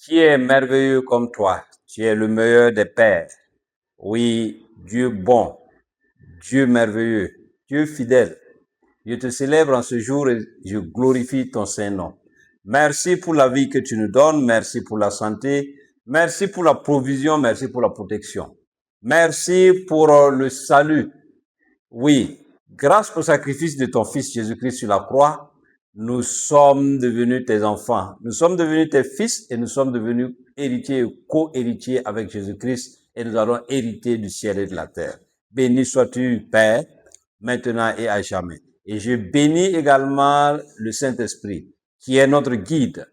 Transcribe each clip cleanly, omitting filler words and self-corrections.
Qui est merveilleux comme toi? Tu es le meilleur des pères. Oui, Dieu bon, Dieu merveilleux, Dieu fidèle. Je te célèbre en ce jour et je glorifie ton Saint-Nom. Merci pour la vie que tu nous donnes, merci pour la santé, merci pour la provision, merci pour la protection. Merci pour le salut. Oui, grâce au sacrifice de ton Fils Jésus-Christ sur la croix, nous sommes devenus tes enfants. Nous sommes devenus tes fils et nous sommes devenus héritiers et co-héritiers avec Jésus-Christ et nous allons hériter du ciel et de la terre. Béni sois-tu, Père, maintenant et à jamais. Et je bénis également le Saint-Esprit, qui est notre guide,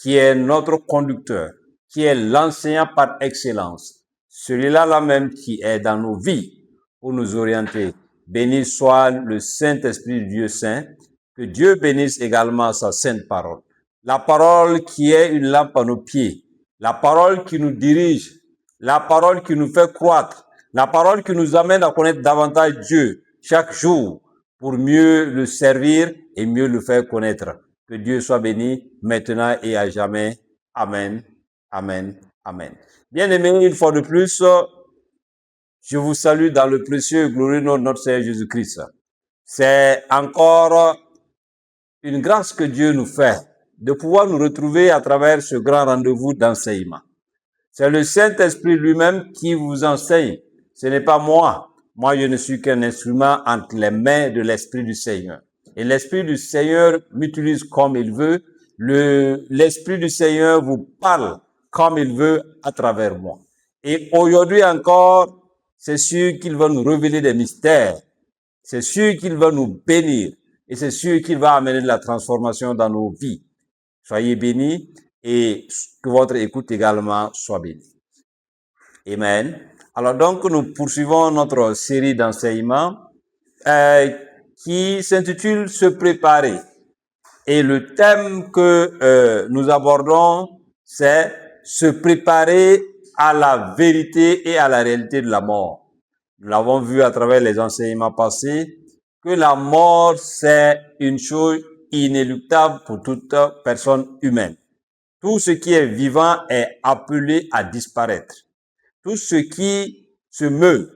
qui est notre conducteur, qui est l'enseignant par excellence. Celui-là même qui est dans nos vies pour nous orienter. Béni soit le Saint-Esprit du Dieu Saint, que Dieu bénisse également sa sainte parole. La parole qui est une lampe à nos pieds, la parole qui nous dirige, la parole qui nous fait croître, la parole qui nous amène à connaître davantage Dieu chaque jour pour mieux le servir et mieux le faire connaître. Que Dieu soit béni maintenant et à jamais. Amen, amen, amen. Bien-aimés, une fois de plus, je vous salue dans le précieux et glorieux nom de notre Seigneur Jésus-Christ. C'est encore une grâce que Dieu nous fait de pouvoir nous retrouver à travers ce grand rendez-vous d'enseignement. C'est le Saint-Esprit lui-même qui vous enseigne. Ce n'est pas moi. Moi, je ne suis qu'un instrument entre les mains de l'Esprit du Seigneur. Et l'Esprit du Seigneur m'utilise comme il veut. L'Esprit du Seigneur vous parle comme il veut à travers moi. Et aujourd'hui encore, c'est sûr qu'il va nous révéler des mystères. C'est sûr qu'il va nous bénir. Et c'est sûr qu'il va amener de la transformation dans nos vies. Soyez bénis et que votre écoute également soit bénie. Amen. Alors donc, nous poursuivons notre série d'enseignements qui s'intitule « Se préparer ». Et le thème que nous abordons, c'est « Se préparer à la vérité et à la réalité de la mort ». Nous l'avons vu à travers les enseignements passés, que la mort, c'est une chose inéluctable pour toute personne humaine. Tout ce qui est vivant est appelé à disparaître. Tout ce qui se meut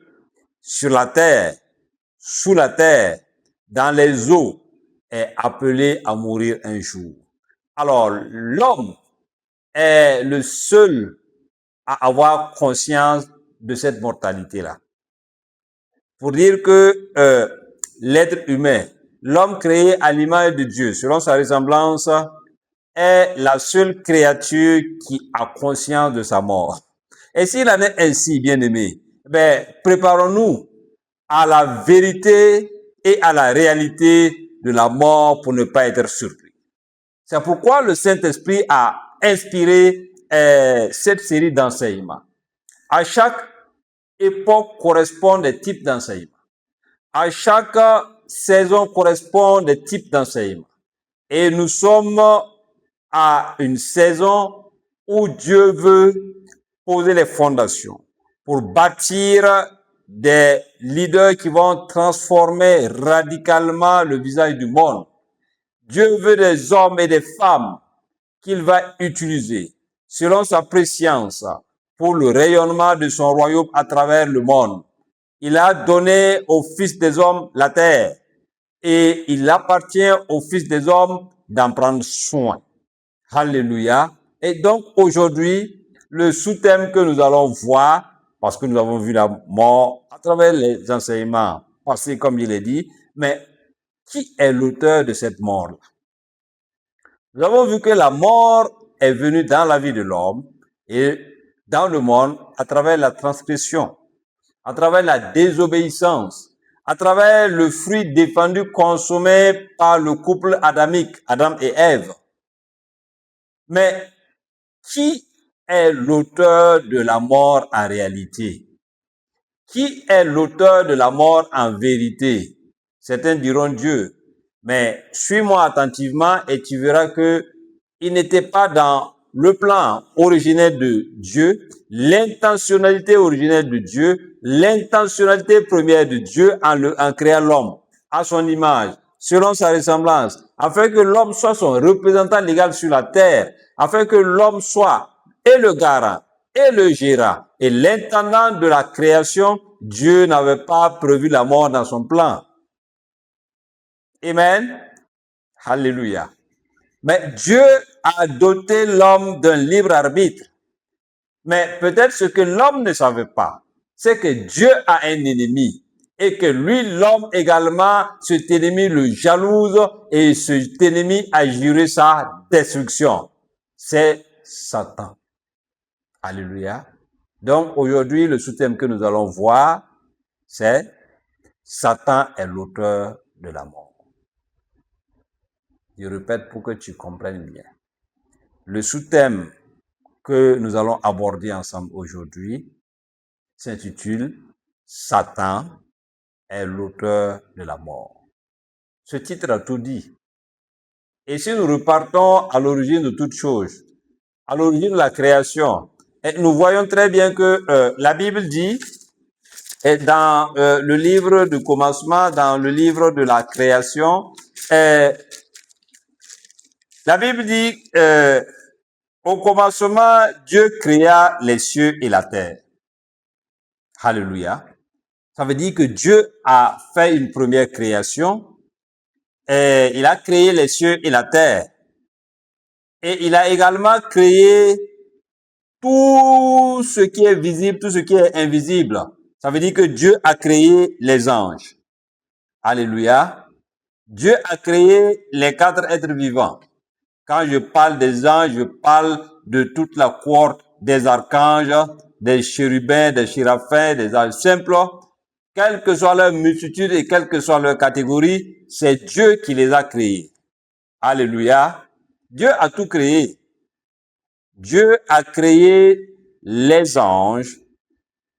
sur la terre, sous la terre, dans les eaux, est appelé à mourir un jour. Alors, l'homme est le seul à avoir conscience de cette mortalité-là. Pour dire que l'être humain, l'homme créé à l'image de Dieu, selon sa ressemblance, est la seule créature qui a conscience de sa mort. Et s'il en est ainsi, bien-aimé, préparons-nous à la vérité et à la réalité de la mort pour ne pas être surpris. C'est pourquoi le Saint-Esprit a inspiré cette série d'enseignements. À chaque époque correspond des types d'enseignements. À chaque saison correspond des types d'enseignements. Et nous sommes à une saison où Dieu veut poser les fondations pour bâtir des leaders qui vont transformer radicalement le visage du monde. Dieu veut des hommes et des femmes qu'il va utiliser selon sa préscience pour le rayonnement de son royaume à travers le monde. Il a donné aux fils des hommes la terre et il appartient aux fils des hommes d'en prendre soin. Alléluia. Et donc aujourd'hui, le sous-thème que nous allons voir, parce que nous avons vu la mort à travers les enseignements passés comme il est dit, mais qui est l'auteur de cette mort-là? Nous avons vu que la mort est venue dans la vie de l'homme et dans le monde à travers la transgression, à travers la désobéissance, à travers le fruit défendu consommé par le couple adamique, Adam et Ève. Mais qui est l'auteur de la mort en réalité? Qui est l'auteur de la mort en vérité? Certains diront Dieu. Mais suis-moi attentivement et tu verras que il n'était pas dans le plan originel de Dieu, l'intentionnalité originelle de Dieu, l'intentionnalité première de Dieu en créant l'homme à son image, selon sa ressemblance, afin que l'homme soit son représentant légal sur la terre, afin que l'homme soit et le garant, et le gérant, et l'intendant de la création, Dieu n'avait pas prévu la mort dans son plan. Amen. Alléluia. Mais Dieu a doté l'homme d'un libre arbitre. Mais peut-être ce que l'homme ne savait pas, c'est que Dieu a un ennemi et que lui, l'homme également, cet ennemi le jalouse et cet ennemi a juré sa destruction. C'est Satan. Alléluia. Donc aujourd'hui, le sous-thème que nous allons voir, c'est Satan est l'auteur de la mort. Je répète pour que tu comprennes bien. Le sous-thème que nous allons aborder ensemble aujourd'hui s'intitule Satan est l'auteur de la mort. Ce titre a tout dit. Et si nous repartons à l'origine de toute chose, à l'origine de la création, et nous voyons très bien que la Bible dit, et dans le livre du commencement, dans le livre de la création, la Bible dit, au commencement, Dieu créa les cieux et la terre. Alléluia. Ça veut dire que Dieu a fait une première création et il a créé les cieux et la terre. Et il a également créé tout ce qui est visible, tout ce qui est invisible. Ça veut dire que Dieu a créé les anges. Alléluia. Dieu a créé les 4 êtres vivants. Quand je parle des anges, je parle de toute la cohorte des archanges, des chérubins, des séraphins, des anges simples. Quelle que soit leur multitude et quelle que soit leur catégorie, c'est Dieu qui les a créés. Alléluia. Dieu a tout créé. Dieu a créé les anges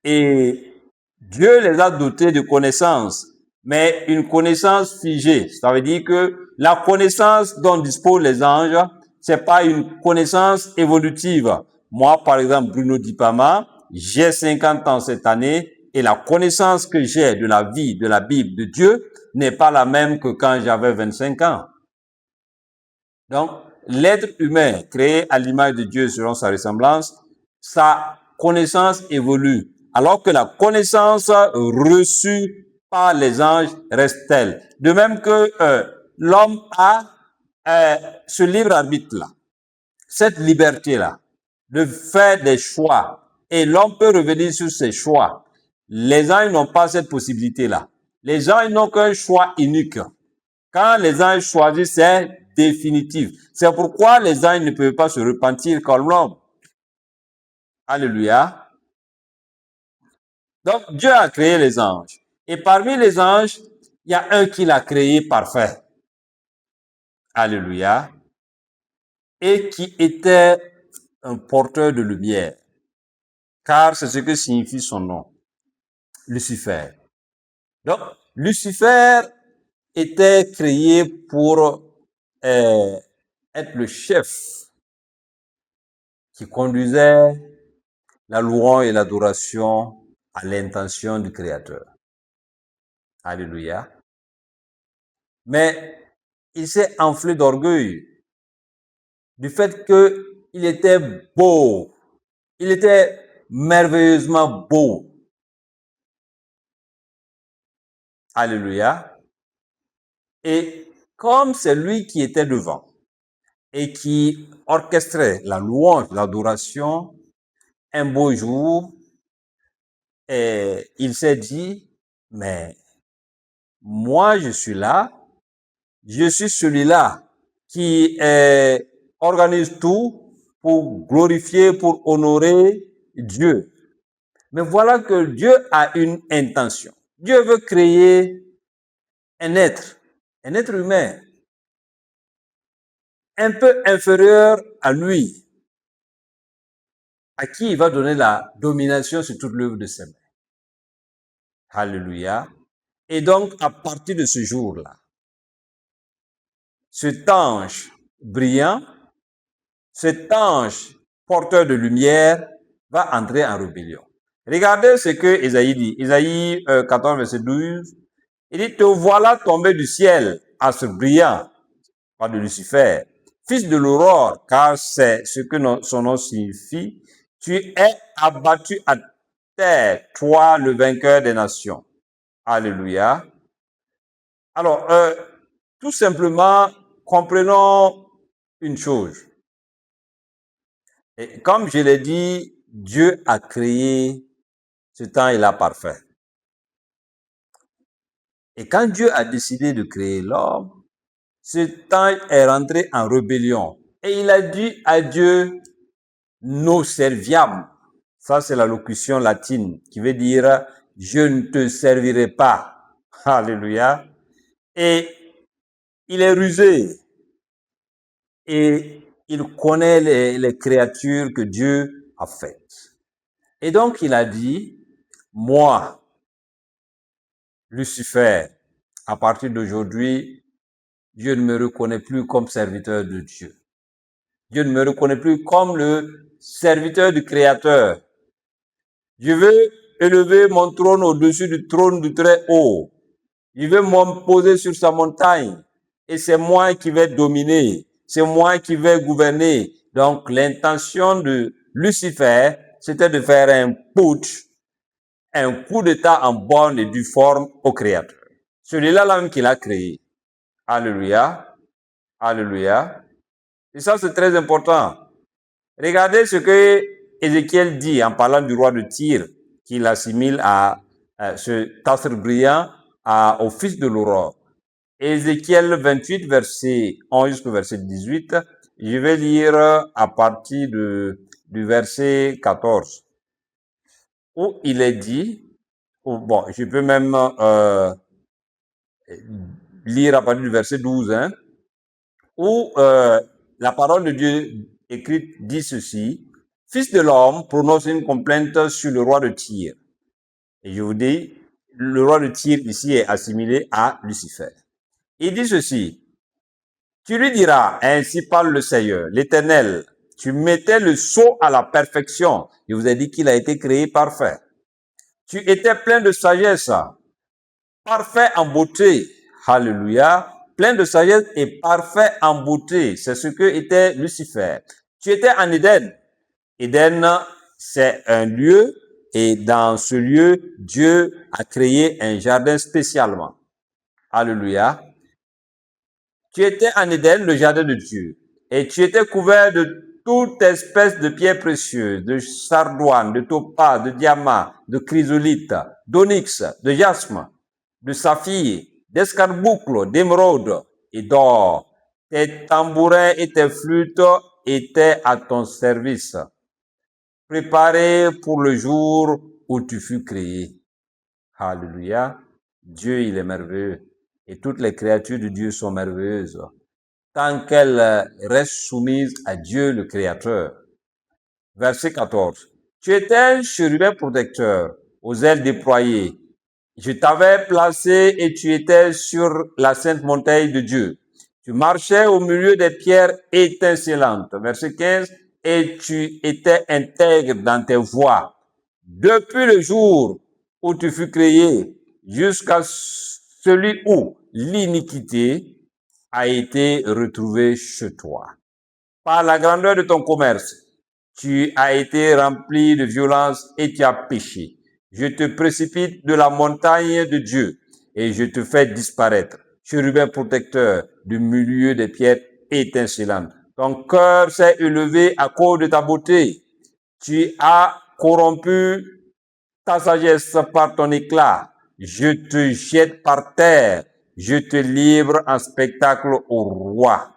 et Dieu les a dotés de connaissances, mais une connaissance figée. Ça veut dire que la connaissance dont disposent les anges, c'est pas une connaissance évolutive. Moi, par exemple, Bruno Dipama, j'ai 50 ans cette année et la connaissance que j'ai de la vie, de la Bible, de Dieu, n'est pas la même que quand j'avais 25 ans. Donc, l'être humain, créé à l'image de Dieu selon sa ressemblance, sa connaissance évolue, alors que la connaissance reçue par les anges reste telle. De même que l'homme a ce libre arbitre-là, cette liberté-là, de faire des choix, et l'homme peut revenir sur ses choix. Les anges n'ont pas cette possibilité-là. Les anges n'ont qu'un choix unique. Quand les anges choisissent, c'est définitif. C'est pourquoi les anges ne peuvent pas se repentir comme l'homme. Alléluia. Donc, Dieu a créé les anges. Et parmi les anges, il y a un qu'il a créé parfait. Alléluia. Et qui était un porteur de lumière. Car c'est ce que signifie son nom. Lucifer. Donc, Lucifer était créé pour être le chef qui conduisait la louange et l'adoration à l'intention du Créateur. Alléluia. Mais il s'est enflé d'orgueil du fait qu'il était beau. Il était merveilleusement beau. Alléluia. Et comme c'est lui qui était devant et qui orchestrait la louange, l'adoration, un beau jour, il s'est dit, mais moi je suis là, je suis celui-là qui organise tout pour glorifier, pour honorer Dieu. Mais voilà que Dieu a une intention. Dieu veut créer un être humain, un peu inférieur à lui, à qui il va donner la domination sur toute l'œuvre de ses mains. Alléluia. Et donc, à partir de ce jour-là, cet ange brillant, cet ange porteur de lumière va entrer en rébellion. Regardez ce que Ésaïe dit. Ésaïe 14, verset 12. Il dit, te voilà tombé du ciel, astre brillant, pas de Lucifer, fils de l'aurore, car c'est ce que son nom signifie, tu es abattu à terre, toi le vainqueur des nations. Alléluia. Alors, tout simplement, comprenons une chose. Et comme je l'ai dit, Dieu a créé ce temps-là parfait. Et quand Dieu a décidé de créer l'homme, ce temps est rentré en rébellion. Et il a dit à Dieu, nos serviam. Ça, c'est la locution latine qui veut dire, je ne te servirai pas. Alléluia. Et il est rusé. Et il connaît les créatures que Dieu a faites. Et donc, il a dit, moi, Lucifer, à partir d'aujourd'hui, Dieu ne me reconnaît plus comme serviteur de Dieu. Dieu ne me reconnaît plus comme le serviteur du Créateur. Je veux élever mon trône au-dessus du trône du Très-Haut. Je veux me poser sur sa montagne. Et c'est moi qui vais dominer. C'est moi qui vais gouverner. Donc, l'intention de Lucifer, c'était de faire un putsch, un coup d'état en bonne et due forme au Créateur. Celui-là même qu'il a créé. Alléluia. Alléluia. Et ça, c'est très important. Regardez ce que Ézéchiel dit en parlant du roi de Tyr, qu'il assimile à ce astre brillant au fils de l'aurore. Ézéchiel 28, verset 11 jusqu'au verset 18. Je vais lire à partir du verset 14, où il est dit, bon, je peux même lire à partir du verset 12, hein, où la parole de Dieu écrite dit ceci: Fils de l'homme prononce une complainte sur le roi de Tyr. Et je vous dis, le roi de Tyr ici est assimilé à Lucifer. Il dit ceci: Tu lui diras, ainsi parle le Seigneur, l'Éternel, tu mettais le sceau à la perfection. Je vous ai dit qu'il a été créé parfait. Tu étais plein de sagesse, parfait en beauté. Alléluia. Plein de sagesse et parfait en beauté. C'est ce que était Lucifer. Tu étais en Éden. Éden, c'est un lieu, et dans ce lieu, Dieu a créé un jardin spécialement. Alléluia. Tu étais en Éden, le jardin de Dieu, et tu étais couvert de toute espèce de pierres précieuses, de sardoine, de topaz, de diamant, de chrysolite, d'onyx, de jasme, de saphir, d'escarboucle, d'émeraude et d'or. Tes tambourins et tes flûtes étaient à ton service, préparés pour le jour où tu fus créé. Alléluia. Dieu, il est merveilleux. Et toutes les créatures de Dieu sont merveilleuses, tant qu'elles restent soumises à Dieu le Créateur. Verset 14. Tu étais un chérubin protecteur, aux ailes déployées. Je t'avais placé et tu étais sur la sainte montagne de Dieu. Tu marchais au milieu des pierres étincelantes. Verset 15. Et tu étais intègre dans tes voies. Depuis le jour où tu fus créé, jusqu'à celui où l'iniquité a été retrouvée chez toi. Par la grandeur de ton commerce, tu as été rempli de violence et tu as péché. Je te précipite de la montagne de Dieu et je te fais disparaître. Chérubin protecteur du milieu des pierres étincelantes. Ton cœur s'est élevé à cause de ta beauté. Tu as corrompu ta sagesse par ton éclat. Je te jette par terre. Je te livre en spectacle au roi.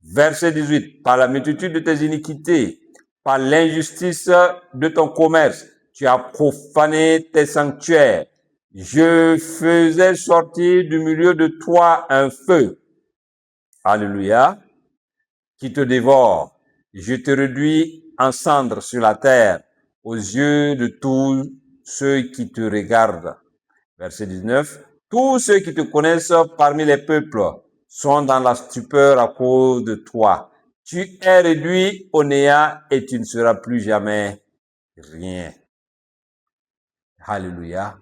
Verset 18. Par la multitude de tes iniquités, par l'injustice de ton commerce, tu as profané tes sanctuaires. Je faisais sortir du milieu de toi un feu. Alléluia. Qui te dévore. Je te réduis en cendres sur la terre aux yeux de tous ceux qui te regardent. Verset 19. Tous ceux qui te connaissent parmi les peuples sont dans la stupeur à cause de toi. Tu es réduit au néant et tu ne seras plus jamais rien. Alléluia.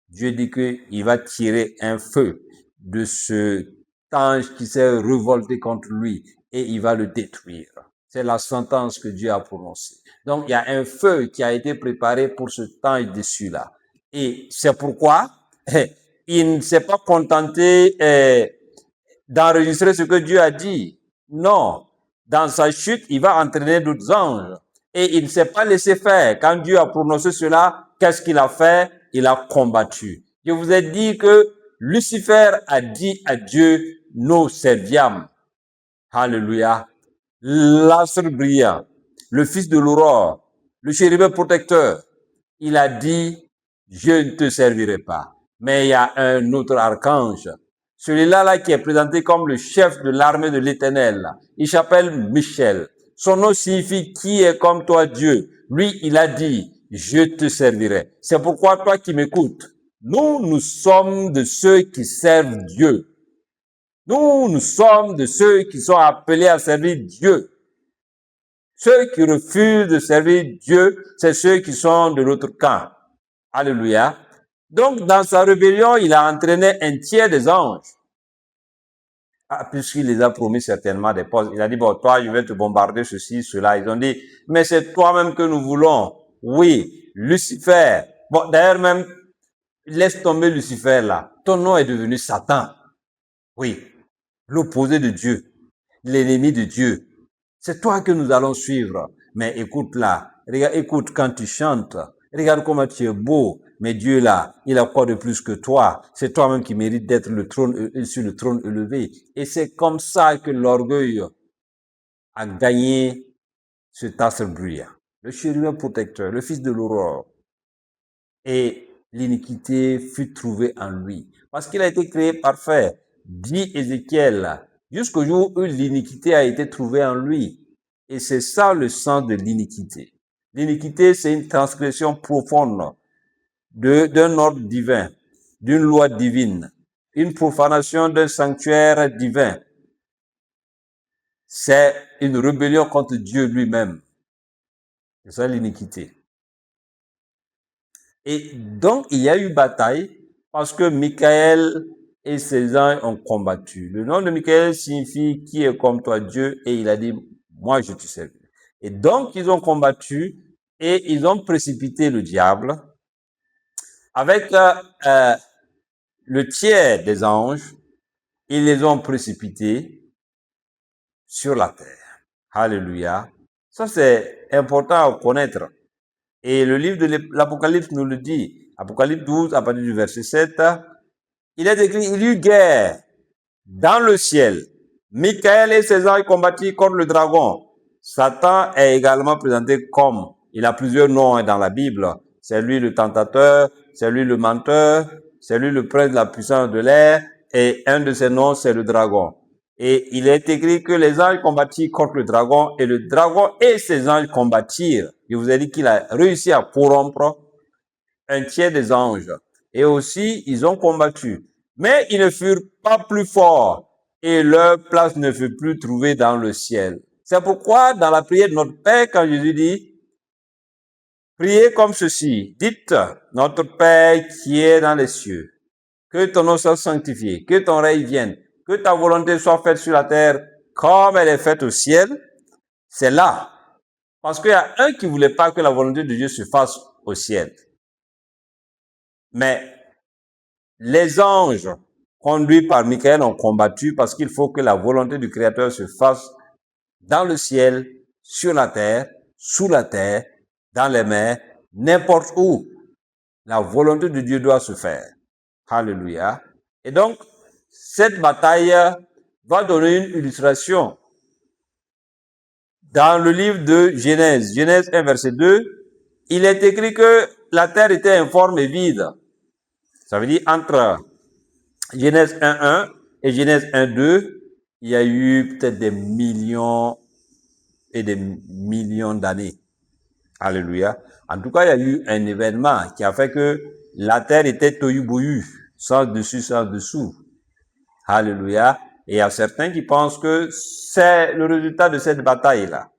Dieu dit qu'il va tirer un feu de ce ange qui s'est révolté contre lui et il va le détruire. C'est la sentence que Dieu a prononcée. Donc, il y a un feu qui a été préparé pour ce temps dessus-là. Et c'est pourquoi il ne s'est pas contenté d'enregistrer ce que Dieu a dit. Non. Dans sa chute, il va entraîner d'autres anges. Et il ne s'est pas laissé faire. Quand Dieu a prononcé cela, qu'est-ce qu'il a fait? Il a combattu. Je vous ai dit que Lucifer a dit à Dieu, nous serviams. Alléluia. L'astre brillant, le fils de l'aurore, le chérubin protecteur. Il a dit, je ne te servirai pas. Mais il y a un autre archange. Celui-là là, qui est présenté comme le chef de l'armée de l'Éternel. Il s'appelle Michel. Son nom signifie qui est comme toi Dieu. Lui, il a dit, je te servirai. C'est pourquoi toi qui m'écoutes, nous sommes de ceux qui servent Dieu. Nous sommes de ceux qui sont appelés à servir Dieu. Ceux qui refusent de servir Dieu, c'est ceux qui sont de l'autre camp. Alléluia. Donc, dans sa rébellion, il a entraîné un tiers des anges. Puisqu'il les a promis certainement des postes. Il a dit, bon, toi, je vais te bombarder ceci, cela. Ils ont dit, mais c'est toi-même que nous voulons. Oui, Lucifer. Bon, d'ailleurs même, laisse tomber Lucifer là. Ton nom est devenu Satan. Oui, l'opposé de Dieu, l'ennemi de Dieu. C'est toi que nous allons suivre. Mais écoute là, regarde, écoute quand tu chantes. Regarde comment tu es beau. Mais Dieu là, il a quoi de plus que toi? C'est toi-même qui mérites d'être sur le trône élevé. Et c'est comme ça que l'orgueil a gagné cet astre brillant. Le chérubin protecteur, le fils de l'aurore. Et l'iniquité fut trouvée en lui. Parce qu'il a été créé parfait. Dit Ézéchiel, jusqu'au jour où l'iniquité a été trouvée en lui. Et c'est ça le sens de l'iniquité. L'iniquité, c'est une transgression profonde d'un ordre divin, d'une loi divine, une profanation d'un sanctuaire divin. C'est une rébellion contre Dieu lui-même. C'est ça l'iniquité. Et donc, il y a eu bataille parce que Michael et ses anges ont combattu. Le nom de Michael signifie qui est comme toi Dieu, et il a dit, moi je te servirai. Et donc, ils ont combattu et ils ont précipité le diable avec le tiers des anges. Ils les ont précipités sur la terre. Alléluia. Ça, c'est important à connaître. Et le livre de l'Apocalypse nous le dit. Apocalypse 12, à partir du verset 7, il est écrit, il y eut guerre dans le ciel. Michael et ses anges combattirent contre le dragon. Satan est également présenté comme, il a plusieurs noms dans la Bible. C'est lui le tentateur, c'est lui le menteur, c'est lui le prince de la puissance de l'air, et un de ses noms, c'est le dragon. Et il est écrit que les anges combattirent contre le dragon, et le dragon et ses anges combattirent. Je vous ai dit qu'il a réussi à corrompre un tiers des anges. Et aussi, ils ont combattu. Mais ils ne furent pas plus forts, et leur place ne fut plus trouvée dans le ciel. C'est pourquoi, dans la prière de notre Père, quand Jésus dit, priez comme ceci, dites, notre Père qui est dans les cieux, que ton nom soit sanctifié, que ton règne vienne, que ta volonté soit faite sur la terre comme elle est faite au ciel. C'est là. Parce qu'il y a un qui voulait pas que la volonté de Dieu se fasse au ciel. Mais les anges, conduits par Michael, ont combattu parce qu'il faut que la volonté du Créateur se fasse dans le ciel, sur la terre, sous la terre, dans les mers, n'importe où. La volonté de Dieu doit se faire. Alléluia. Et donc, cette bataille va donner une illustration. Dans le livre de Genèse, Genèse 1, verset 2, il est écrit que la terre était informe et vide. Ça veut dire entre Genèse 1.1 et Genèse 1.2, il y a eu peut-être des millions et des millions d'années. Alléluia. En tout cas, il y a eu un événement qui a fait que la terre était tohu-bohu, sans dessus, sans dessous. Alléluia. Et il y a certains qui pensent que c'est le résultat de cette bataille-là.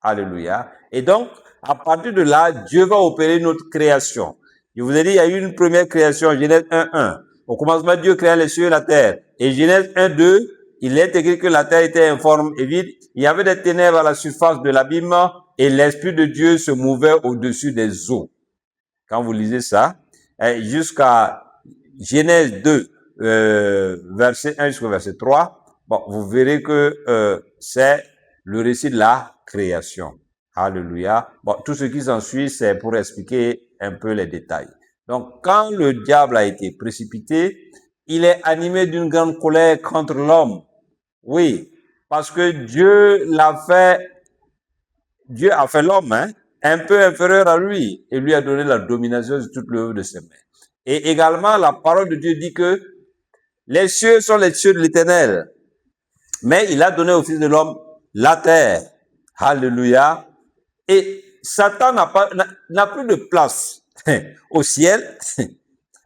Alléluia. Et donc, à partir de là, Dieu va opérer notre création. Je vous ai dit, il y a eu une première création, Genèse 1.1. Au commencement, Dieu créa les cieux et la terre. Et Genèse 1.2, il est écrit que la terre était informe et vide. Il y avait des ténèbres à la surface de l'abîme et l'Esprit de Dieu se mouvait au-dessus des eaux. Quand vous lisez ça, jusqu'à Genèse 2, verset 1 jusqu'au verset 3, bon, vous verrez que c'est le récit de la création. Alléluia. Bon, tout ce qui s'ensuit, c'est pour expliquer un peu les détails. Donc, quand le diable a été précipité, il est animé d'une grande colère contre l'homme. Oui, parce que Dieu a fait l'homme, un peu inférieur à lui, et lui a donné la domination sur toute l'œuvre de ses mains. Et également, la parole de Dieu dit que les cieux sont les cieux de l'Éternel, mais il a donné au Fils de l'homme la terre. Alléluia. Et Satan n'a plus de place au ciel.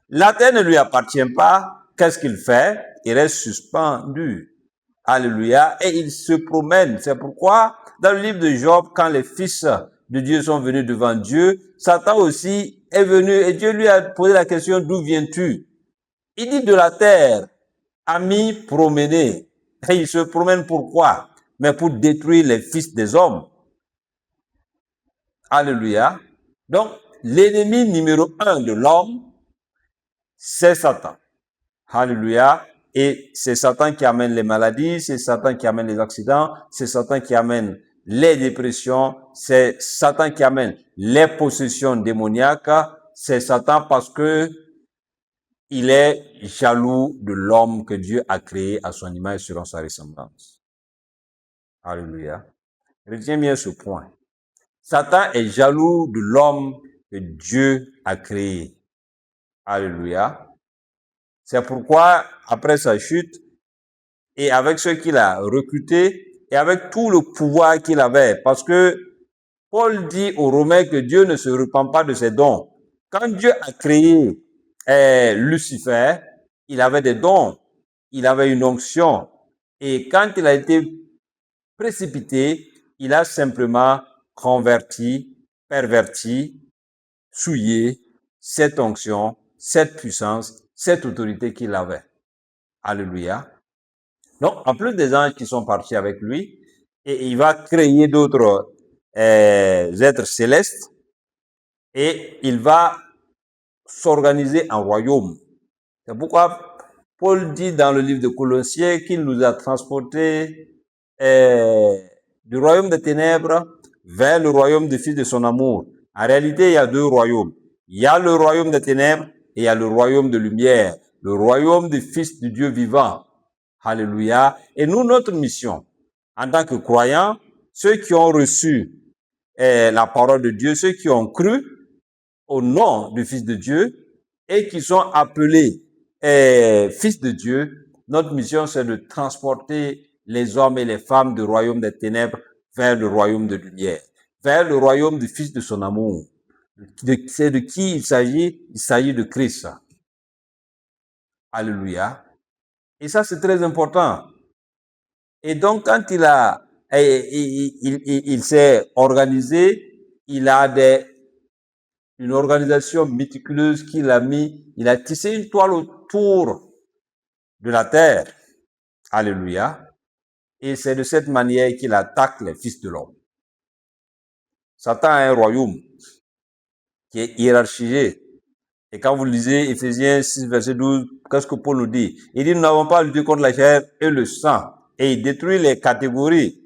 La terre ne lui appartient pas. Qu'est-ce qu'il fait? Il reste suspendu. Alléluia. Et il se promène. C'est pourquoi, dans le livre de Job, quand les fils de Dieu sont venus devant Dieu, Satan aussi est venu et Dieu lui a posé la question, d'où viens-tu? Il dit de la terre, ami promené. Et il se promène pourquoi? Mais pour détruire les fils des hommes. Alléluia. Donc, l'ennemi numéro 1 de l'homme, c'est Satan. Alléluia. Et c'est Satan qui amène les maladies, c'est Satan qui amène les accidents, c'est Satan qui amène les dépressions, c'est Satan qui amène les possessions démoniaques, c'est Satan parce que il est jaloux de l'homme que Dieu a créé à son image selon sa ressemblance. Alléluia. Retiens bien ce point. Satan est jaloux de l'homme que Dieu a créé. Alléluia. C'est pourquoi, après sa chute, et avec ceux qu'il a recrutés, et avec tout le pouvoir qu'il avait, parce que Paul dit aux Romains que Dieu ne se repent pas de ses dons. Quand Dieu a créé Lucifer, il avait des dons, il avait une onction, et quand il a été précipité, il a simplement converti, perverti, souillé cette onction, cette puissance, cette autorité qu'il avait. Alléluia. Donc, en plus des anges qui sont partis avec lui, et il va créer d'autres êtres célestes, et il va s'organiser en royaume. C'est pourquoi Paul dit dans le livre de Colossiens qu'il nous a transportés du royaume des ténèbres vers le royaume du Fils de son amour. En réalité, il y a deux royaumes. Il y a le royaume des ténèbres et il y a le royaume de lumière, le royaume du Fils du Dieu vivant. Alléluia. Et nous, notre mission, en tant que croyants, ceux qui ont reçu la parole de Dieu, ceux qui ont cru au nom du Fils de Dieu et qui sont appelés fils de Dieu, notre mission, c'est de transporter les hommes et les femmes du royaume des ténèbres vers le royaume de lumière, vers le royaume du Fils de son amour. C'est de qui il s'agit? Il s'agit de Christ. Alléluia. Et ça, c'est très important. Et donc, quand il s'est organisé, il a une organisation méticuleuse qu'il a mis, il a tissé une toile autour de la terre. Alléluia. Et c'est de cette manière qu'il attaque les fils de l'homme. Satan a un royaume qui est hiérarchisé. Et quand vous lisez Éphésiens 6, verset 12, qu'est-ce que Paul nous dit? Il dit, nous n'avons pas lutté contre la chair et le sang. Et il détruit les catégories.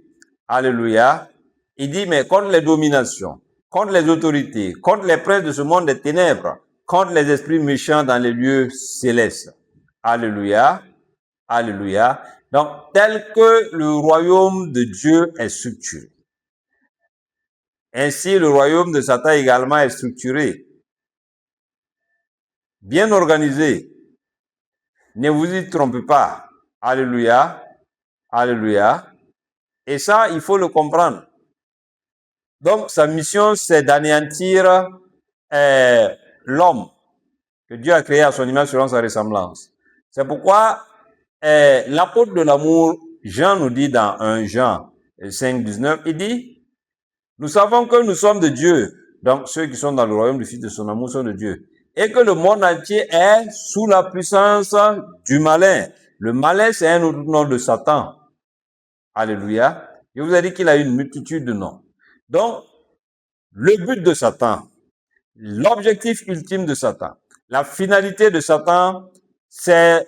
Alléluia. Il dit, mais contre les dominations, contre les autorités, contre les princes de ce monde des ténèbres, contre les esprits méchants dans les lieux célestes. Alléluia. Alléluia. Donc, tel que le royaume de Dieu est structuré, ainsi le royaume de Satan également est structuré, bien organisé. Ne vous y trompez pas. Alléluia. Alléluia. Et ça, il faut le comprendre. Donc, sa mission, c'est d'anéantir l'homme que Dieu a créé à son image selon sa ressemblance. C'est pourquoi l'apôtre de l'amour, Jean nous dit dans 1 Jean 5, 19, il dit, nous savons que nous sommes de Dieu. Donc, ceux qui sont dans le royaume du Fils de son amour sont de Dieu. Et que le monde entier est sous la puissance du malin. Le malin, c'est un autre nom de Satan. Alléluia. Je vous ai dit qu'il a une multitude de noms. Donc, le but de Satan, l'objectif ultime de Satan, la finalité de Satan, c'est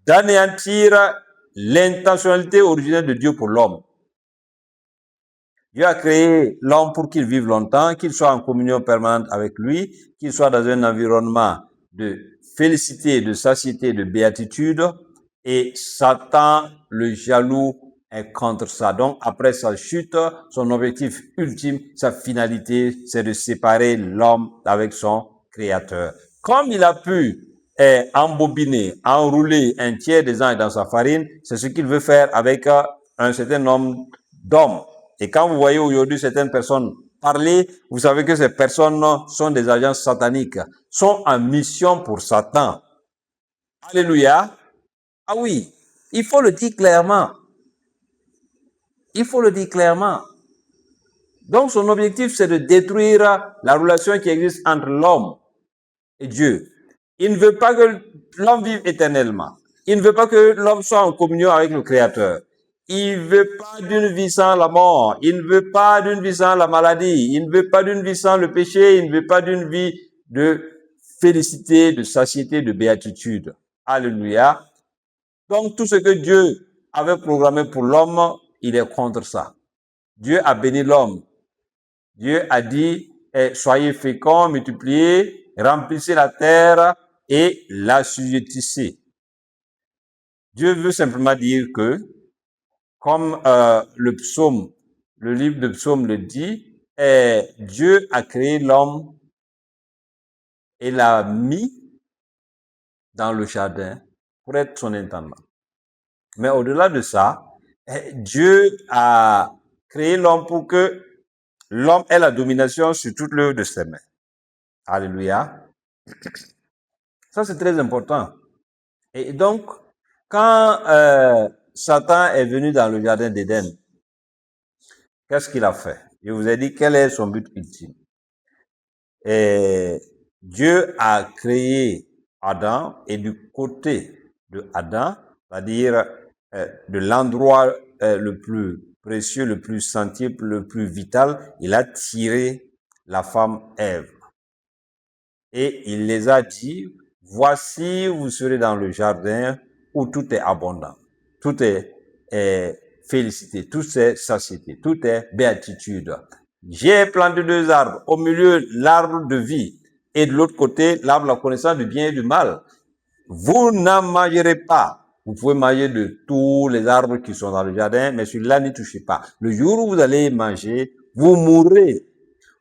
d'anéantir l'intentionnalité originelle de Dieu pour l'homme. Dieu a créé l'homme pour qu'il vive longtemps, qu'il soit en communion permanente avec lui, qu'il soit dans un environnement de félicité, de satiété, de béatitude. Et Satan, le jaloux, est contre ça. Donc, après sa chute, son objectif ultime, sa finalité, c'est de séparer l'homme avec son Créateur. Comme il a pu embobiner, enrouler un tiers des anges dans sa farine, c'est ce qu'il veut faire avec un certain nombre d'hommes. Et quand vous voyez aujourd'hui certaines personnes parler, vous savez que ces personnes sont des agents sataniques, sont en mission pour Satan. Alléluia. Ah oui, il faut le dire clairement. Il faut le dire clairement. Donc son objectif, c'est de détruire la relation qui existe entre l'homme et Dieu. Il ne veut pas que l'homme vive éternellement. Il ne veut pas que l'homme soit en communion avec le Créateur. Il ne veut pas d'une vie sans la mort. Il ne veut pas d'une vie sans la maladie. Il ne veut pas d'une vie sans le péché. Il ne veut pas d'une vie de félicité, de satiété, de béatitude. Alléluia. Donc tout ce que Dieu avait programmé pour l'homme, il est contre ça. Dieu a béni l'homme. Dieu a dit, soyez féconds, multipliez, remplissez la terre et l'assujettissez. Dieu veut simplement dire que, comme le livre de Psaume le dit, Dieu a créé l'homme et l'a mis dans le jardin pour être son intendant. Mais au-delà de ça, Dieu a créé l'homme pour que l'homme ait la domination sur toute l'œuvre de ses mains. Alléluia. Ça, c'est très important. Et donc, quand Satan est venu dans le jardin d'Éden, qu'est-ce qu'il a fait? Je vous ai dit quel est son but ultime. Et Dieu a créé Adam et du côté de Adam, c'est-à-dire de l'endroit le plus précieux, le plus sensible, le plus vital, il a tiré la femme Ève. Et il les a dit, voici, vous serez dans le jardin où tout est abondant, tout est félicité, tout est satiété, tout est béatitude. J'ai planté 2 arbres, au milieu l'arbre de vie et de l'autre côté l'arbre de la connaissance du bien et du mal. Vous n'en mangerez pas. Vous pouvez manger de tous les arbres qui sont dans le jardin, mais celui-là n'y touchez pas. Le jour où vous allez manger, vous mourrez.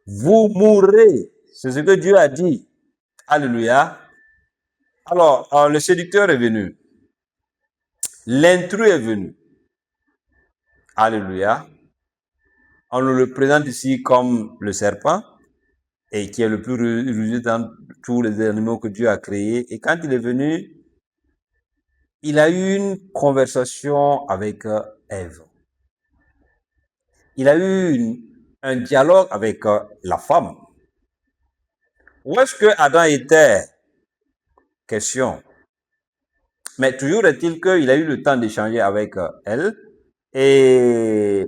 Vous mourrez. C'est ce que Dieu a dit. Alléluia. Alors, le séducteur est venu. L'intrus est venu. Alléluia. On nous le présente ici comme le serpent, et qui est le plus rusé dans tous les animaux que Dieu a créés. Et quand il est venu, il a eu une conversation avec Ève. Il a eu un dialogue avec la femme. Où est-ce que Adam était? Question. Mais toujours est-il qu'il a eu le temps d'échanger avec elle et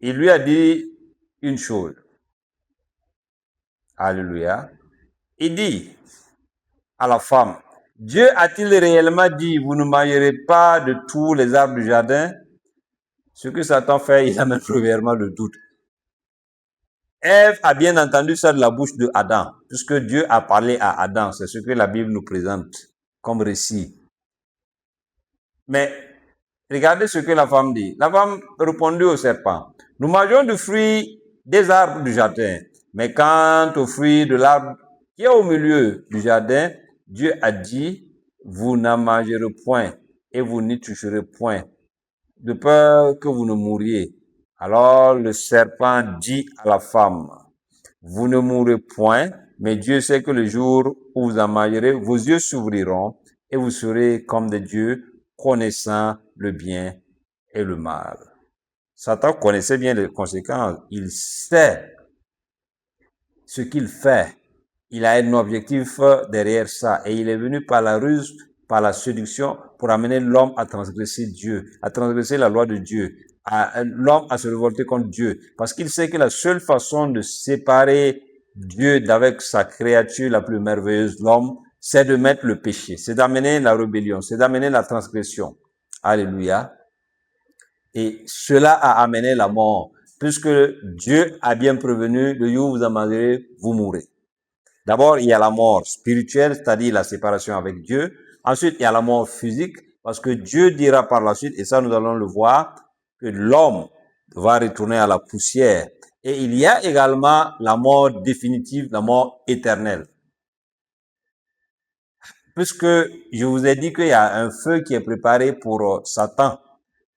il lui a dit une chose. Alléluia. Il dit à la femme, Dieu a-t-il réellement dit, vous ne mangerez pas de tous les arbres du jardin? Ce que Satan fait, il amène premièrement le doute. Ève a bien entendu ça de la bouche de Adam, puisque Dieu a parlé à Adam. C'est ce que la Bible nous présente comme récit. Mais regardez ce que la femme dit. La femme répondit au serpent, nous mangeons du fruit des arbres du jardin, mais quant au fruit de l'arbre qui est au milieu du jardin, Dieu a dit, vous n'en mangerez point et vous n'y toucherez point, de peur que vous ne mouriez. Alors le serpent dit à la femme, vous ne mourrez point, mais Dieu sait que le jour où vous en mangerez, vos yeux s'ouvriront et vous serez comme des dieux, connaissant le bien et le mal. Satan connaissait bien les conséquences. Il sait ce qu'il fait. Il a un objectif derrière ça et il est venu par la ruse par la séduction pour amener l'homme à transgresser Dieu, à transgresser la loi de Dieu, l'homme à se révolter contre Dieu. Parce qu'il sait que la seule façon de séparer Dieu d'avec sa créature la plus merveilleuse, l'homme, c'est de mettre le péché, c'est d'amener la rébellion, c'est d'amener la transgression. Alléluia. Et cela a amené la mort, puisque Dieu a bien prévenu, le jour où vous en mangerez, vous mourrez. D'abord, il y a la mort spirituelle, c'est-à-dire la séparation avec Dieu. Ensuite, il y a la mort physique, parce que Dieu dira par la suite, et ça nous allons le voir, que l'homme va retourner à la poussière. Et il y a également la mort définitive, la mort éternelle. Puisque je vous ai dit qu'il y a un feu qui est préparé pour Satan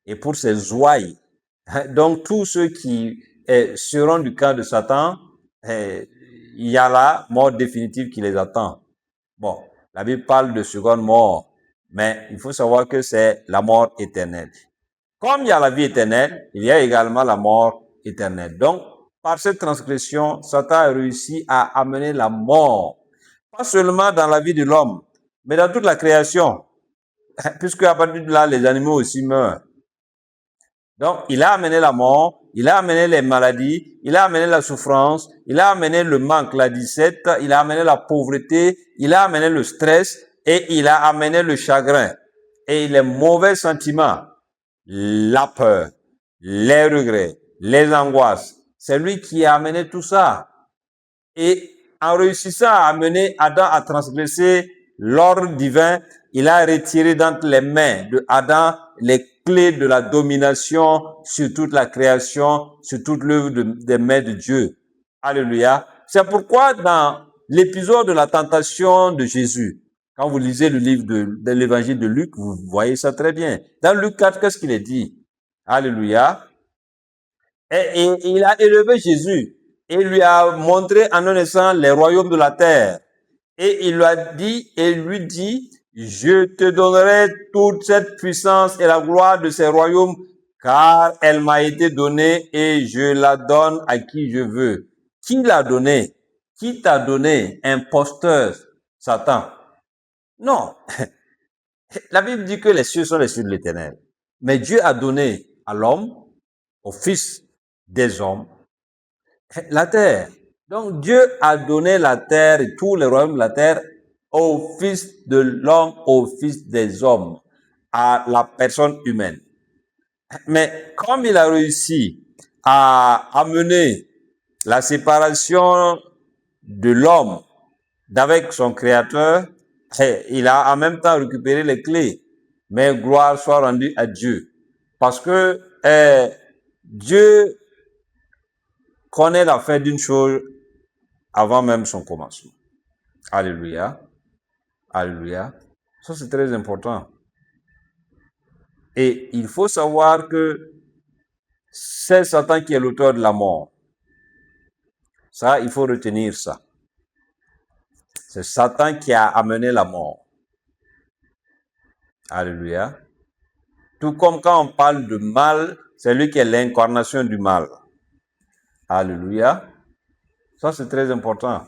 et pour ses ouailles. Donc, tous ceux qui seront du camp de Satan, il y a la mort définitive qui les attend. Bon, la Bible parle de seconde mort, mais il faut savoir que c'est la mort éternelle. Comme il y a la vie éternelle, il y a également la mort éternelle. Donc, par cette transgression, Satan a réussi à amener la mort, pas seulement dans la vie de l'homme, mais dans toute la création, puisque à partir de là, les animaux aussi meurent. Donc, il a amené la mort, il a amené les maladies, il a amené la souffrance, il a amené le manque, la disette, il a amené la pauvreté, il a amené le stress et il a amené le chagrin et les mauvais sentiments, la peur, les regrets, les angoisses. C'est lui qui a amené tout ça. Et en réussissant à amener Adam à transgresser l'ordre divin, il a retiré d'entre les mains de Adam les clés de la domination sur toute la création, sur toute l'œuvre des mains de Dieu. Alléluia. C'est pourquoi dans l'épisode de la tentation de Jésus, quand vous lisez le livre de l'évangile de Luc, vous voyez ça très bien. Dans Luc 4, qu'est-ce qu'il est dit? Alléluia. Et il a élevé Jésus et lui a montré en naissant les royaumes de la terre. Et il lui a dit, et lui dit, je te donnerai toute cette puissance et la gloire de ces royaumes, car elle m'a été donnée et je la donne à qui je veux. Qui l'a donné? Qui t'a donné? Imposteur, Satan. Non. La Bible dit que les cieux sont les cieux de l'Éternel. Mais Dieu a donné à l'homme, au fils des hommes, la terre. Donc Dieu a donné la terre et tous les royaumes de la terre au fils de l'homme, au fils des hommes, à la personne humaine. Mais comme il a réussi à amener la séparation de l'homme d'avec son créateur, il a en même temps récupéré les clés. Mais gloire soit rendue à Dieu. Parce que Dieu connaît la fin d'une chose avant même son commencement. Alléluia. Alléluia. Ça, c'est très important. Et il faut savoir que c'est Satan qui est l'auteur de la mort. Ça, il faut retenir ça. C'est Satan qui a amené la mort. Alléluia. Tout comme quand on parle de mal, c'est lui qui est l'incarnation du mal. Alléluia. Ça, c'est très important.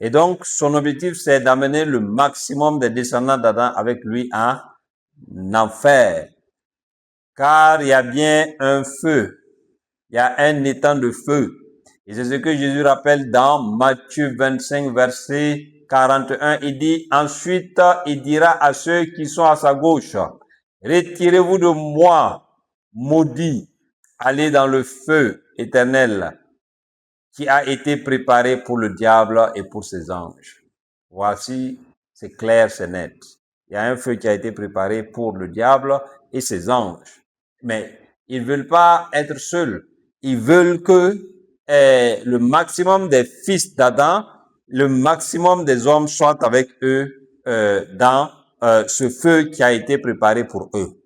Et donc, son objectif, c'est d'amener le maximum des descendants d'Adam avec lui en enfer. Car il y a bien un feu. Il y a un étang de feu. Et c'est ce que Jésus rappelle dans Matthieu 25, verset 41. Il dit, ensuite, il dira à ceux qui sont à sa gauche, retirez-vous de moi, maudits, allez dans le feu éternel qui a été préparé pour le diable et pour ses anges. Voici, c'est clair, c'est net. Il y a un feu qui a été préparé pour le diable et ses anges. Mais ils veulent pas être seuls. Ils veulent que le maximum des fils d'Adam, le maximum des hommes soient avec eux dans ce feu qui a été préparé pour eux.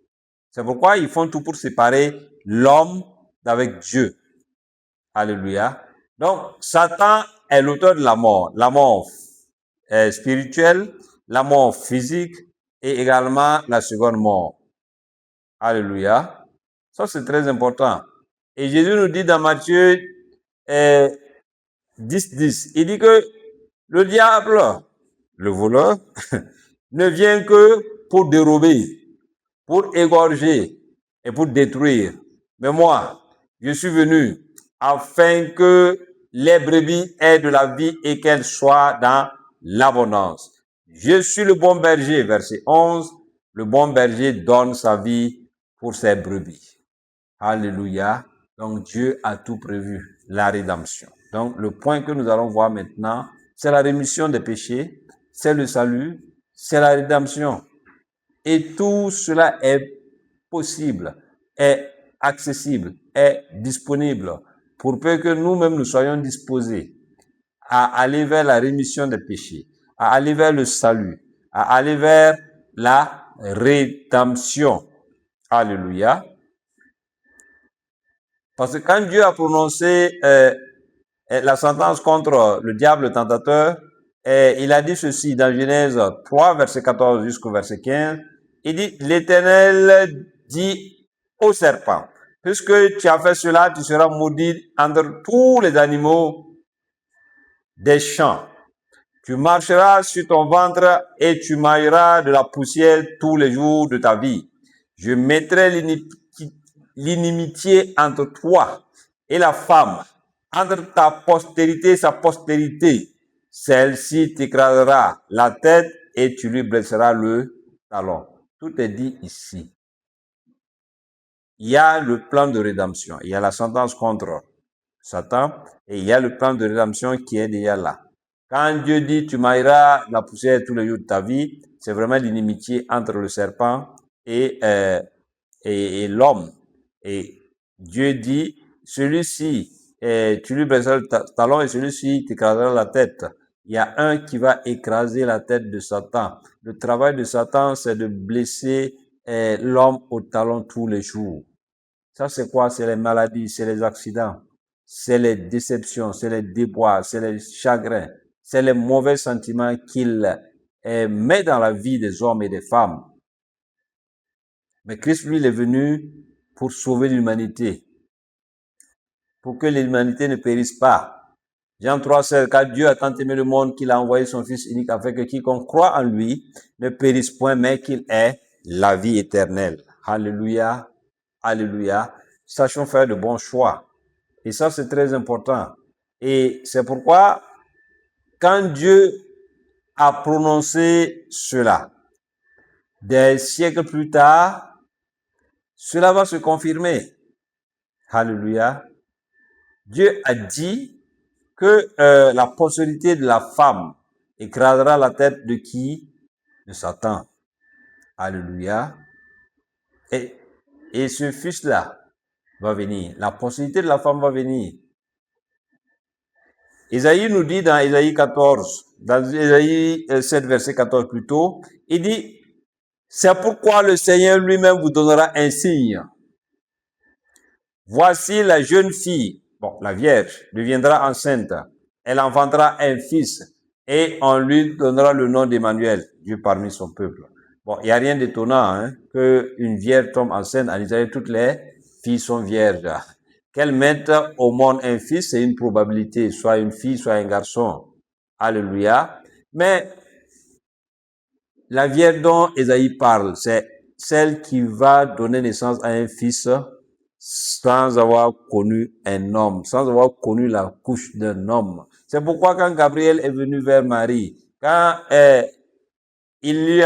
C'est pourquoi ils font tout pour séparer l'homme d'avec Dieu. Alléluia. Donc, Satan est l'auteur de la mort spirituelle, la mort physique et également la seconde mort. Alléluia. Ça, c'est très important. Et Jésus nous dit dans Matthieu 10, il dit que le diable, le voleur, ne vient que pour dérober, pour égorger et pour détruire. Mais moi, je suis venu afin que les brebis aient de la vie et qu'elles soient dans l'abondance. Je suis le bon berger, verset 11. Le bon berger donne sa vie pour ses brebis. Alléluia. Donc Dieu a tout prévu, la rédemption. Donc le point que nous allons voir maintenant, c'est la rémission des péchés, c'est le salut, c'est la rédemption. Et tout cela est possible, est accessible, est disponible pour peu que nous-mêmes nous soyons disposés à aller vers la rémission des péchés, à aller vers le salut, à aller vers la rédemption. Alléluia. Parce que quand Dieu a prononcé la sentence contre le diable tentateur, il a dit ceci dans Genèse 3, verset 14 jusqu'au verset 15. Il dit, l'Éternel dit au serpent, puisque tu as fait cela, tu seras maudit entre tous les animaux des champs. Tu marcheras sur ton ventre et tu mailleras de la poussière tous les jours de ta vie. Je mettrai l'inimitié entre toi et la femme, entre ta postérité et sa postérité. Celle-ci t'écrasera la tête et tu lui blesseras le talon. Tout est dit ici. Il y a le plan de rédemption, il y a la sentence contre Satan et il y a le plan de rédemption qui est déjà là. Quand Dieu dit tu mailleras la poussière tous les jours de ta vie, c'est vraiment l'inimitié entre le serpent et l'homme. Et Dieu dit, celui-ci, tu lui blesseras le talon et celui-ci t'écrasera la tête. Il y a un qui va écraser la tête de Satan. Le travail de Satan, c'est de blesser l'homme au talon tous les jours. Ça, c'est quoi? C'est les maladies, c'est les accidents, c'est les déceptions, c'est les déboires, c'est les chagrins, c'est les mauvais sentiments qu'il met dans la vie des hommes et des femmes. Mais Christ, lui, il est venu pour sauver l'humanité, pour que l'humanité ne périsse pas. Jean 3,16, car Dieu a tant aimé le monde qu'il a envoyé son Fils unique afin que quiconque croit en lui ne périsse point, mais qu'il ait la vie éternelle. Alléluia, alléluia. Sachons faire de bons choix. Et ça, c'est très important. Et c'est pourquoi, quand Dieu a prononcé cela, des siècles plus tard, cela va se confirmer. Alléluia. Dieu a dit que la postérité de la femme écrasera la tête de qui? De Satan. Alléluia. Et ce fils-là va venir. La postérité de la femme va venir. Isaïe nous dit dans Isaïe 14, dans Isaïe 7, verset 14 plutôt, il dit, c'est pourquoi le Seigneur lui-même vous donnera un signe. Voici la jeune fille, bon, la Vierge, deviendra enceinte. Elle enfantera un fils et on lui donnera le nom d'Emmanuel, Dieu parmi son peuple. Bon, il n'y a rien d'étonnant hein, qu'une vierge tombe enceinte. En Israël, toutes les filles sont vierges. Qu'elle mette au monde un fils, c'est une probabilité, soit une fille, soit un garçon. Alléluia. Mais la vierge dont Esaïe parle, c'est celle qui va donner naissance à un fils sans avoir connu un homme, sans avoir connu la couche d'un homme. C'est pourquoi quand Gabriel est venu vers Marie, quand il lui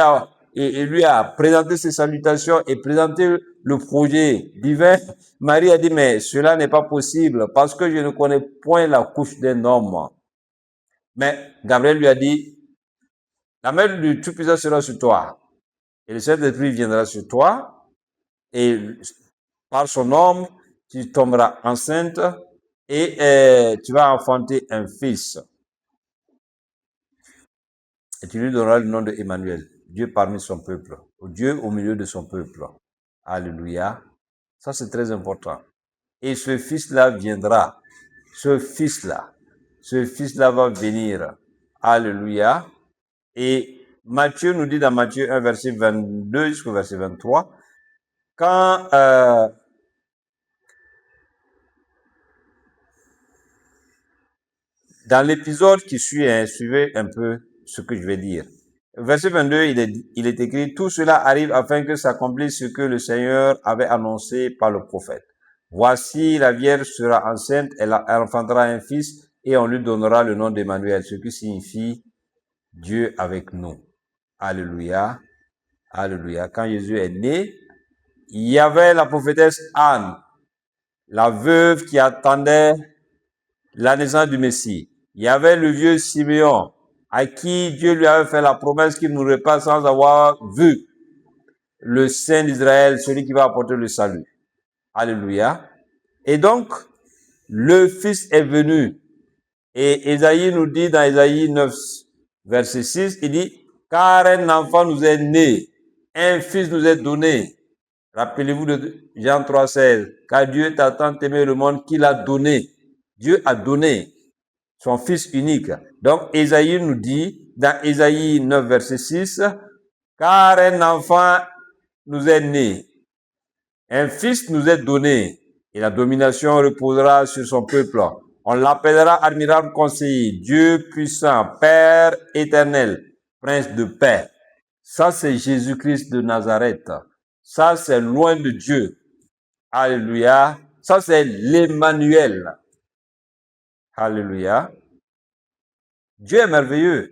a présenté ses salutations et présenté le projet divin, Marie a dit, mais cela n'est pas possible parce que je ne connais point la couche d'un homme. Mais Gabriel lui a dit, la main du Tout-Puissant sera sur toi et le Saint-Esprit viendra sur toi et par son nom, tu tomberas enceinte et tu vas enfanter un fils. Et tu lui donneras le nom de Emmanuel, Dieu parmi son peuple, Dieu au milieu de son peuple. Alléluia. Ça, c'est très important. Et ce fils-là viendra. Ce fils-là va venir. Alléluia. Et Matthieu nous dit dans Matthieu 1, verset 22 jusqu'au verset 23, quand dans l'épisode qui suit, suivez un peu ce que je vais dire. verset 22, il est écrit, tout cela arrive afin que s'accomplisse ce que le Seigneur avait annoncé par le prophète. Voici, la Vierge sera enceinte, elle enfantera un fils et on lui donnera le nom d'Emmanuel, ce qui signifie Dieu avec nous. Alléluia. Alléluia. Quand Jésus est né, il y avait la prophétesse Anne, la veuve qui attendait la naissance du Messie. Il y avait le vieux Simeon, à qui Dieu lui avait fait la promesse qu'il ne mourrait pas sans avoir vu le Saint d'Israël, celui qui va apporter le salut. Alléluia. Et donc, le Fils est venu. Et Ésaïe nous dit dans Ésaïe 9, verset 6, il dit, car un enfant nous est né, un fils nous est donné. Rappelez-vous de Jean 3, 16, car Dieu t'a tant aimé le monde qu'il a donné. Dieu a donné son fils unique. Donc, Ésaïe nous dit, dans Ésaïe 9, verset 6, car un enfant nous est né, un fils nous est donné, et la domination reposera sur son peuple. On l'appellera admirable conseiller, Dieu puissant, Père éternel, Prince de paix. Ça, c'est Jésus-Christ de Nazareth. Ça, c'est loin de Dieu. Alléluia. Ça, c'est l'Emmanuel. Alléluia. Dieu est merveilleux.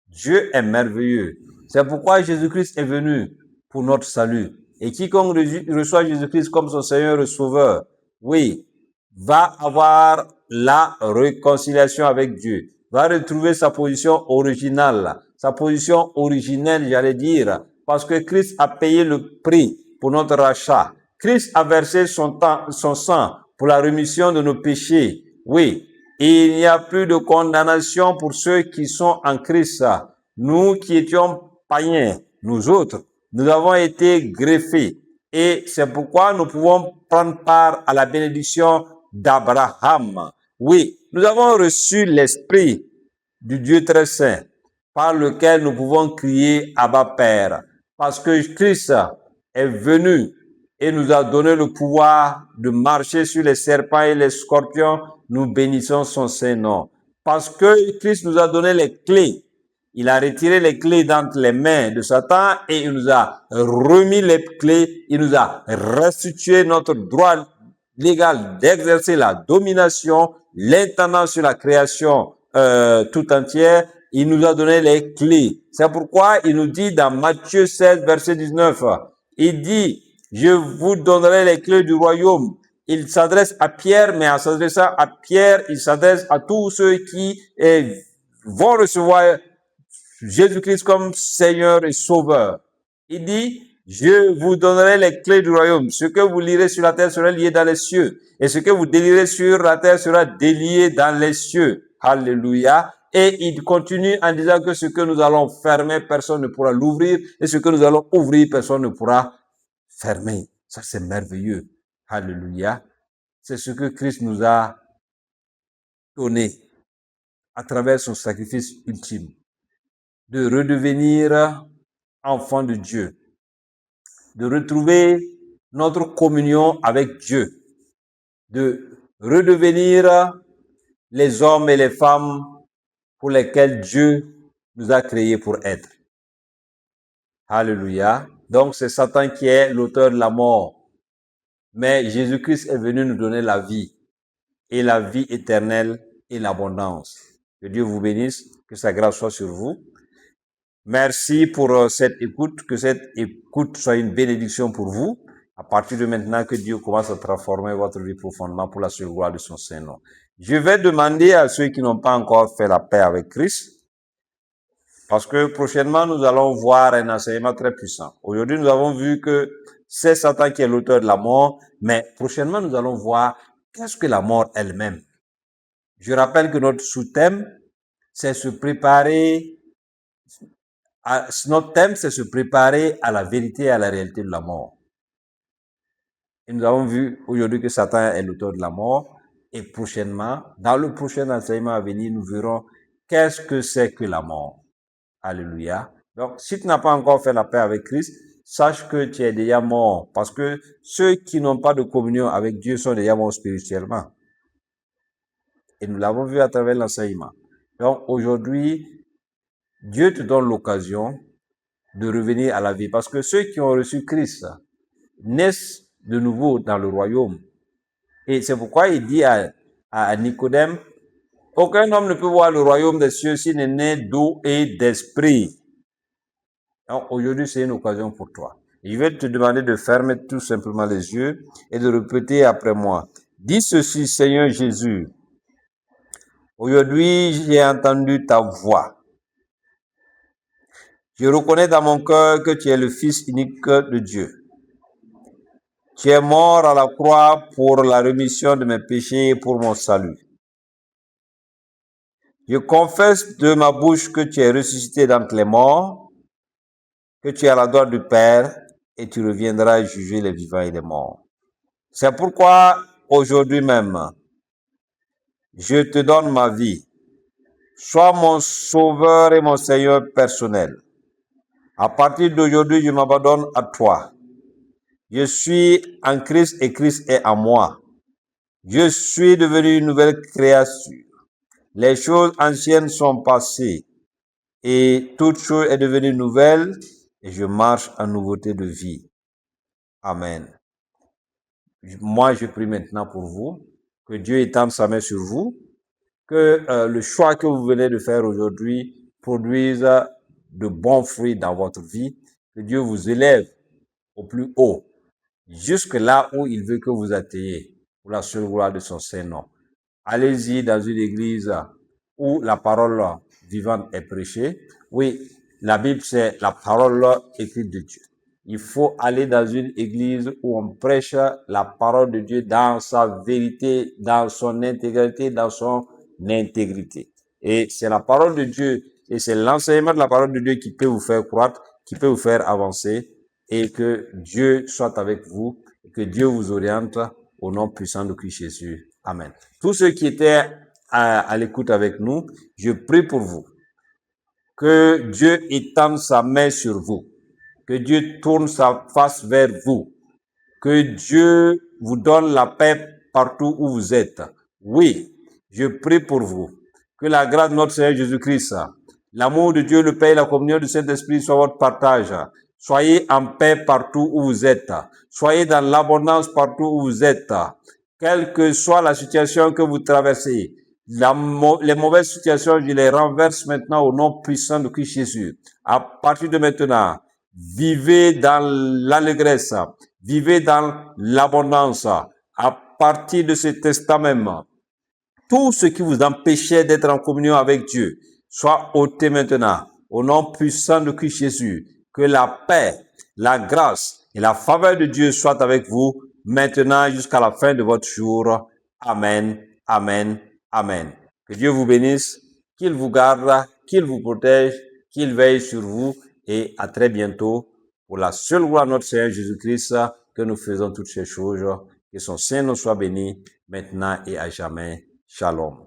Dieu est merveilleux. C'est pourquoi Jésus-Christ est venu pour notre salut. Et quiconque reçoit Jésus-Christ comme son Seigneur et Sauveur, oui, va avoir la réconciliation avec Dieu, va retrouver sa position originale, sa position originelle, j'allais dire, parce que Christ a payé le prix pour notre rachat. Christ a versé son sang pour la rémission de nos péchés. Oui, il n'y a plus de condamnation pour ceux qui sont en Christ. Nous qui étions païens, nous autres, nous avons été greffés. Et c'est pourquoi nous pouvons prendre part à la bénédiction d'Abraham. Oui, nous avons reçu l'esprit du Dieu très saint par lequel nous pouvons crier Abba Père. Parce que Christ est venu et nous a donné le pouvoir de marcher sur les serpents et les scorpions, nous bénissons son Saint-Nom. Parce que Christ nous a donné les clés. Il a retiré les clés d'entre les mains de Satan et il nous a remis les clés. Il nous a restitué notre droit légal d'exercer la domination, l'intendant sur la création tout entière. Il nous a donné les clés. C'est pourquoi il nous dit dans Matthieu 16, verset 19, il dit, je vous donnerai les clés du royaume. Il s'adresse à Pierre, mais en s'adressant à Pierre, il s'adresse à tous ceux qui vont recevoir Jésus-Christ comme Seigneur et Sauveur. Il dit, je vous donnerai les clés du royaume. Ce que vous lirez sur la terre sera lié dans les cieux. Et ce que vous délirez sur la terre sera délié dans les cieux. Alléluia. Et il continue en disant que ce que nous allons fermer, personne ne pourra l'ouvrir. Et ce que nous allons ouvrir, personne ne pourra fermer. Ça, c'est merveilleux. Alléluia. C'est ce que Christ nous a donné à travers son sacrifice ultime. De redevenir enfant de Dieu. De retrouver notre communion avec Dieu. De redevenir les hommes et les femmes pour lesquels Dieu nous a créés pour être. Alléluia. Donc c'est Satan qui est l'auteur de la mort. Mais Jésus-Christ est venu nous donner la vie. Et la vie éternelle et l'abondance. Que Dieu vous bénisse. Que sa grâce soit sur vous. Merci pour cette écoute. Que cette écoute soit une bénédiction pour vous. À partir de maintenant, que Dieu commence à transformer votre vie profondément pour la seule gloire de son Saint-Nom. Je vais demander à ceux qui n'ont pas encore fait la paix avec Christ, parce que prochainement, nous allons voir un enseignement très puissant. Aujourd'hui, nous avons vu que c'est Satan qui est l'auteur de la mort, mais prochainement, nous allons voir qu'est-ce que la mort elle-même. Je rappelle que notre sous-thème, c'est se préparer notre thème, c'est se préparer à la vérité et à la réalité de la mort. Et nous avons vu aujourd'hui que Satan est l'auteur de la mort. Et prochainement, dans le prochain enseignement à venir, nous verrons qu'est-ce que c'est que la mort. Alléluia. Donc, si tu n'as pas encore fait la paix avec Christ, sache que tu es déjà mort. Parce que ceux qui n'ont pas de communion avec Dieu sont déjà morts spirituellement. Et nous l'avons vu à travers l'enseignement. Donc, aujourd'hui, Dieu te donne l'occasion de revenir à la vie. Parce que ceux qui ont reçu Christ naissent de nouveau dans le royaume. Et c'est pourquoi il dit à Nicodème, aucun homme ne peut voir le royaume des cieux s'il n'est né d'eau et d'esprit. Donc aujourd'hui, c'est une occasion pour toi. Je vais te demander de fermer tout simplement les yeux et de répéter après moi. Dis ceci, Seigneur Jésus. Aujourd'hui, j'ai entendu ta voix. Je reconnais dans mon cœur que tu es le Fils unique de Dieu. Tu es mort à la croix pour la rémission de mes péchés et pour mon salut. Je confesse de ma bouche que tu es ressuscité d'entre les morts, que tu es à la droite du Père et tu reviendras juger les vivants et les morts. C'est pourquoi aujourd'hui même, je te donne ma vie. Sois mon sauveur et mon Seigneur personnel. À partir d'aujourd'hui, je m'abandonne à toi. Je suis en Christ et Christ est en moi. Je suis devenu une nouvelle créature. Les choses anciennes sont passées et toute chose est devenue nouvelle et je marche en nouveauté de vie. Amen. Moi, je prie maintenant pour vous, que Dieu étende sa main sur vous, que le choix que vous venez de faire aujourd'hui produise de bons fruits dans votre vie, que Dieu vous élève au plus haut, jusque là où il veut que vous atteigniez, pour la seule gloire de son Saint-Nom. Allez-y dans une église où la parole vivante est prêchée. Oui, la Bible, c'est la parole écrite de Dieu. Il faut aller dans une église où on prêche la parole de Dieu dans sa vérité, dans son intégrité, dans son intégrité. Et c'est la parole de Dieu et c'est l'enseignement de la parole de Dieu qui peut vous faire croître, qui peut vous faire avancer et que Dieu soit avec vous, et que Dieu vous oriente au nom puissant de Christ Jésus. Amen. Tous ceux qui étaient à l'écoute avec nous, je prie pour vous. Que Dieu étende sa main sur vous. Que Dieu tourne sa face vers vous. Que Dieu vous donne la paix partout où vous êtes. Oui, je prie pour vous. Que la grâce de notre Seigneur Jésus-Christ, l'amour de Dieu, le Père et la communion du Saint-Esprit soient votre partage. Soyez en paix partout où vous êtes. Soyez dans l'abondance partout où vous êtes. Quelle que soit la situation que vous traversez, les mauvaises situations, je les renverse maintenant au nom puissant de Christ Jésus. À partir de maintenant, vivez dans l'allégresse, vivez dans l'abondance. À partir de cet instant même, tout ce qui vous empêchait d'être en communion avec Dieu soit ôté maintenant. Au nom puissant de Christ Jésus, que la paix, la grâce et la faveur de Dieu soient avec vous maintenant jusqu'à la fin de votre jour. Amen, amen, amen. Que Dieu vous bénisse, qu'il vous garde, qu'il vous protège, qu'il veille sur vous et à très bientôt pour la seule gloire de notre Seigneur Jésus-Christ que nous faisons toutes ces choses. Que son Saint-Nom soit béni maintenant et à jamais. Shalom.